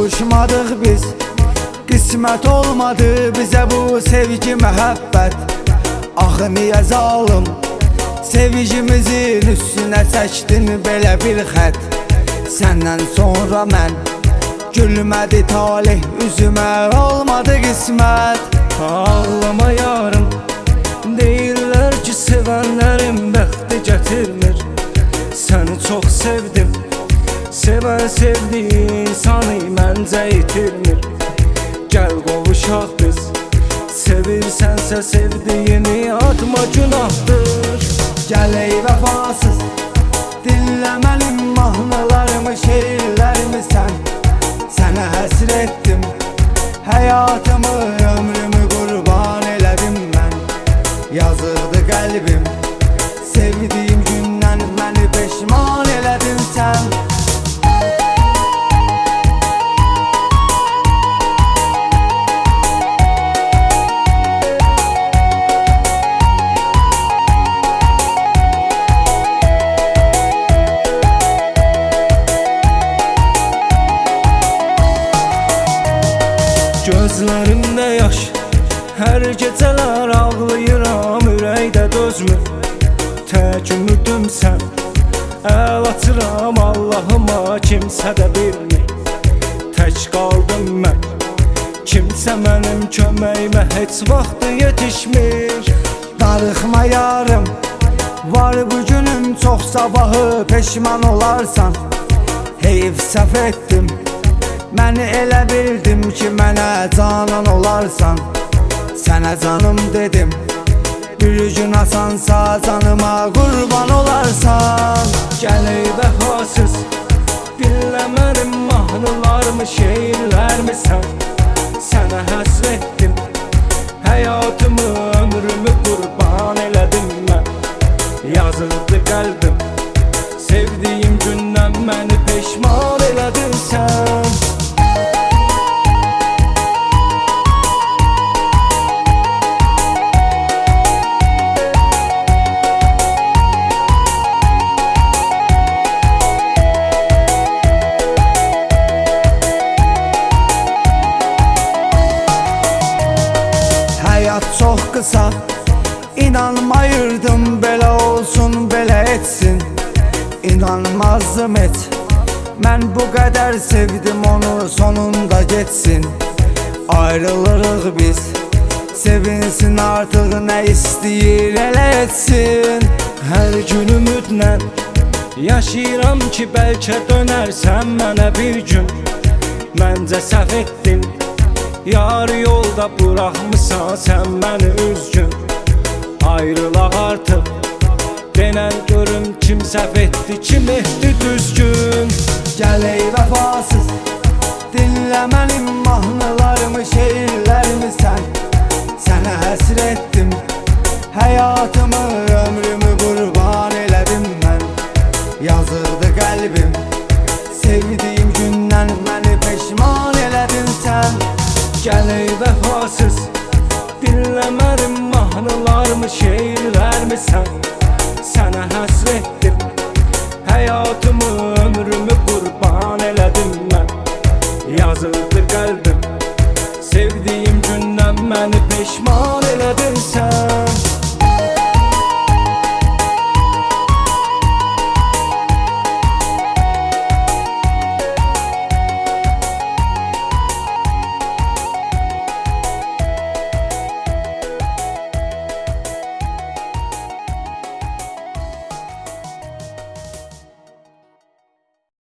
Kavuşmadık biz, qismət olmadı bizə bu sevgi məhəbbət. Axı niyə zalım sevgimizin üstünə çəkdin belə bir xət. Səndən sonra mən gülmədi talih üzümə, olmadı qismət. Ağlama yarım, deyirlər ki sevənlərin bəxti gətirmir. Səni çox sevdim, sevən sevdiyi insanı məncə itirmir. Gəl qovuşaq biz, sevirsənsə sevdiyini atma günahdır. Gəl ey vəfasız, dinlə mənim mahnılarımı, şeirlərimi sən. Sənə həsr etdim, həyatımı, ömrümü qurban elədim mən. Yazıqdı qəlbim, sevdiyim gündən məni peşman elədin sən. Gözlərimdə yaş, hər gecələr ağlayıram, ürəkdə dözmür. Tək ümidüm sən, əl açıram Allahıma, kimsə də bilmir. Tək qaldım mən, kimsə mənim köməyimə heç vaxt yetişmir. Darıxma yarım, var bu günüm çox, sabahı peşman olarsan. Heyf səhv etdim, məni elə bildim ki mənə canan olarsan. Sənə canım dedim, bir gün asansa canıma qurban olarsan. Gəl ey vəfasız, dinlə mənim mahnılarımı, şeirlərimi sən. Sənə həsr etdim, həyatımı, ömrümü qurban elədim mən. Yazıldı qəlbim, sevdiyim gündən məni peşman elədin sən. Həyat çox qısa, inanmayırdım belə olsun, belə etsin. İnanmazdım et, mən bu qədər sevdim onu, sonunda getsin. Ayrılırıq biz, sevinsin artıq, nə istəyir elə etsin. Hər gün ümidlə yaşayıram ki bəlkə dönərsən mənə bir gün. Məncə səhv etdin, yar yolda buraxmısan sən məni üzgün. Ayrılaq artıq, denən görüm kim səhv etdi, kim etdi düzgün. Gəl ey vəfasız, dinlə mənim mahnılarımı, şeirlərimi sən. Sənə həsr etdim, həyatımı, ömrümü qurban elədim mən. Yazıqdı qəlbim, sevdiyim gündən məni peşman elədin sən. Gəl ey vəfasız, dinlə mənim mahnılarımı, şeirlərimi sən. Sənə həsr etdim, həyatımı, ömrümü qurban elədim mən. Yazıldı qəlbim, sevdiyim gündən məni peşman elədin sən.